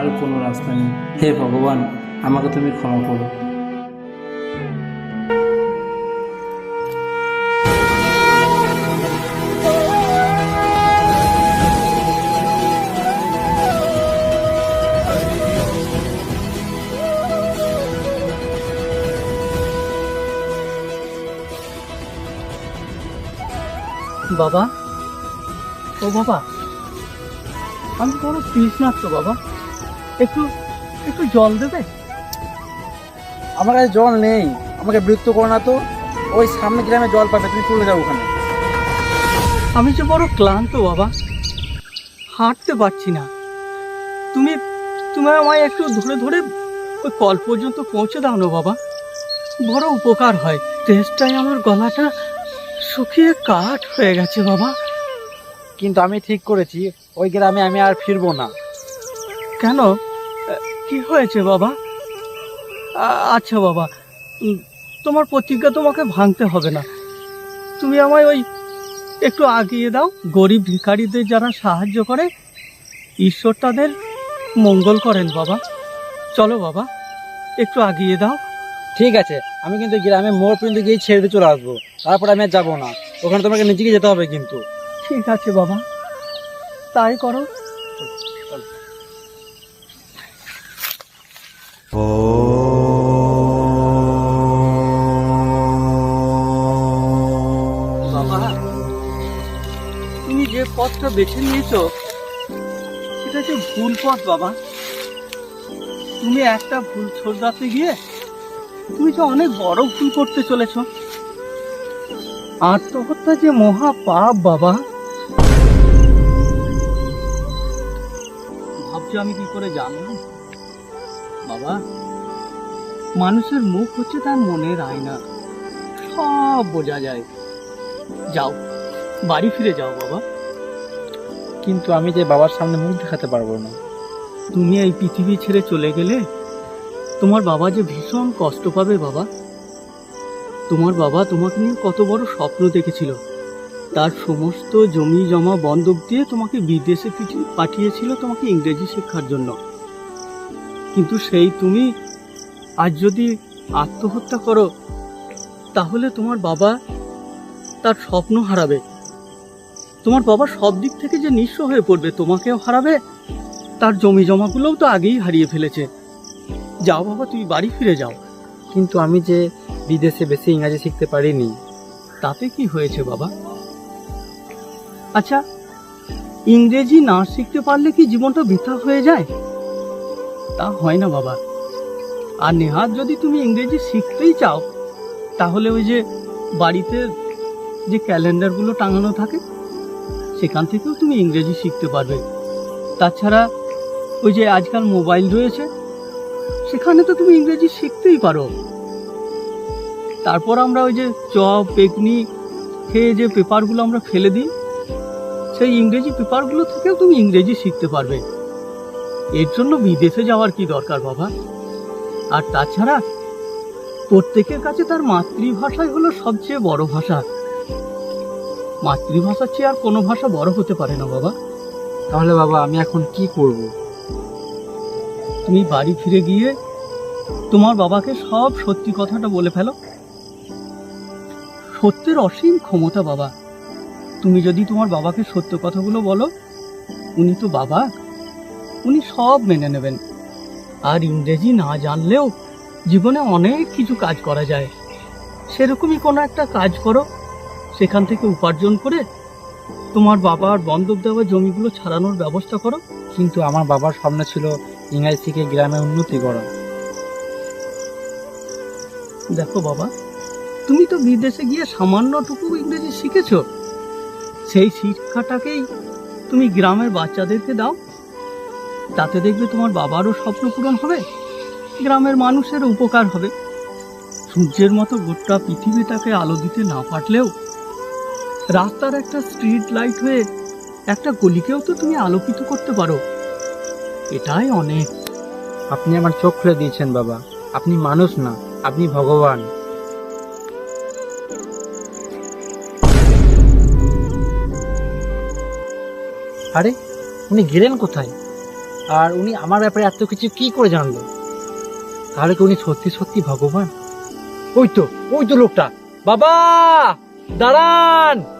আর কোনো রাস্তা নেই। হে ভগবান, আমাকে তুমি ক্ষমা করো। বাবা, ও বাবা, আমি বড় তৃষ্ণার্ত বাবা, একটু একটু জল দেবে? আমার কাছে জল নেই, আমাকে বিরক্ত করো না তো। ওই সামনে গ্রামে জল পাবে, তুমি চলে যাও ওখানে। আমি যে বড় ক্লান্ত বাবা, হাঁটতে পারছি না। তুমি তুমি আমায় একটু ধরে ধরে ওই কল পর্যন্ত পৌঁছে দাও না বাবা, বড় উপকার হয়। তেষ্টায় আমার গলাটা শুকিয়ে কাঠ হয়ে গেছে বাবা। কিন্তু আমি ঠিক করেছি, ওই গ্রামে আমি আর ফিরবো না। কেন, কি হয়েছে বাবা? আচ্ছা বাবা, তোমার প্রতিজ্ঞা তোমাকে ভাঙতে হবে না। তুমি আমায় ওই একটু আগিয়ে দাও। গরিব ভিখারিদের যারা সাহায্য করে, ঈশ্বর তাদের মঙ্গল করেন বাবা। চলো বাবা, একটু আগিয়ে দাও। ঠিক আছে, আমি কিন্তু গ্রামে মোড় পর্যন্ত গিয়ে ছেড়ে চলে আসবো, তারপর আমি আর যাবো না। ওখানে তোমাকে নিজেকে যেতে হবে কিন্তু। ঠিক আছে বাবা, তাই করো। বাবা, তুমি যে পথটা বেছে নিয়েছো সেটা যে ভুল পথ বাবা। তুমি একটা ভুল শোধরাতে গিয়ে তুমি যে অনেক বড় ভুল করতে চলেছো। আত্মহত্যা যে মহা পাপ বাবা। ভাবছো আমি কি করে জানবো বাবা? মানুষের মুখ হচ্ছে তার মনের আয়না, সব বোঝা যায়। যাও, বাড়ি ফিরে যাও বাবা। কিন্তু আমি যে বাবার সামনে মুখ দেখাতে পারবো না। তুমি এই পৃথিবী ছেড়ে চলে গেলে তোমার বাবা যে ভীষণ কষ্ট পাবে বাবা। তোমার বাবা তোমাকে নিয়ে কত বড় স্বপ্ন দেখেছিল, তার সমস্ত জমি জমা বন্ধক দিয়ে তোমাকে বিদেশে পাঠিয়েছিল তোমাকে ইংরেজি শিক্ষার জন্য। কিন্তু সেই তুমি আজ যদি আত্মহত্যা করো, তাহলে তোমার বাবা তার স্বপ্ন হারাবে। তোমার বাবা সব দিক থেকে যে নিঃস্ব হয়ে পড়বে, তোমাকেও হারাবে, তার জমি জমাগুলোও তো আগেই হারিয়ে ফেলেছে। যাও বাবা, তুমি বাড়ি ফিরে যাও। কিন্তু আমি যে বিদেশে বেশি ইংরাজি শিখতে পারিনি। তাতে কি হয়েছে বাবা? আচ্ছা, ইংরেজি না শিখতে পারলে কি জীবনটা বৃথা হয়ে যায়? তা হয় না বাবা। আর নেহাত যদি তুমি ইংরেজি শিখতেই চাও, তাহলে ওই যে বাড়িতে যে ক্যালেন্ডারগুলো টাঙানো থাকে, সেখান থেকেও তুমি ইংরেজি শিখতে পারবে। তাছাড়া ওই যে আজকাল মোবাইল রয়েছে, সেখানে তো তুমি ইংরেজি শিখতেই পারো। তারপর আমরা ওই যে চপ পেকনি খেয়ে যে পেপারগুলো আমরা ফেলে দিই, সেই ইংরেজি পেপারগুলো থেকেও তুমি ইংরেজি শিখতে পারবে। এর জন্য বিদেশে যাওয়ার কি দরকার বাবা? আর তাছাড়া প্রত্যেকের কাছে তার মাতৃভাষাই হলো সবচেয়ে বড় ভাষা। মাতৃভাষার চেয়ে আর কোনো ভাষা বড় হতে পারে না বাবা। তাহলে বাবা, আমি এখন কি করব? তুমি বাড়ি ফিরে গিয়ে তোমার বাবাকে সব সত্যি কথাটা বলে ফেলো। সত্যের অসীম ক্ষমতা বাবা। তুমি যদি তোমার বাবাকে সত্য কথাগুলো বলো, উনি তো বাবা, উনি সব মেনে নেবেন। আর ইংরেজি না জানলেও জীবনে অনেক কিছু কাজ করা যায়। সেরকমই কোনো একটা কাজ করো, সেখান থেকে উপার্জন করে তোমার বাবার বন্ধক দেওয়া জমিগুলো ছাড়ানোর ব্যবস্থা করো। কিন্তু আমার বাবার স্বপ্ন ছিল ইংরাজি শিখে গ্রামে উন্নতি করা। দেখো বাবা, তুমি তো বিদেশে গিয়ে সামান্যটুকু ইংরেজি শিখেছো। সেই শিক্ষাটাকেই তুমি গ্রামের বাচ্চাদেরকে দাও, তাতে দেখবে তোমার বাবারও স্বপ্ন পূরণ হবে, গ্রামের মানুষের উপকার হবে। সূর্যের মতো গোটা পৃথিবীটাকে আলো দিতে না পারলেও রাস্তার একটা স্ট্রিট লাইট হয়ে একটা গলিকেও তো তুমি আলোকিত করতে পারো। এটাই অনেক। আপনি আমার চোখ খুলে দিয়েছেন বাবা। আপনি মানুষ না, আপনি ভগবান। আরে, উনি গেলেন কোথায়? আর উনি আমার ব্যাপারে এত কিছু কি করে জানলো? তাহলে কি উনি সত্যি সত্যি ভগবান? ওই তো লোকটা, বাবা দাঁড়ান।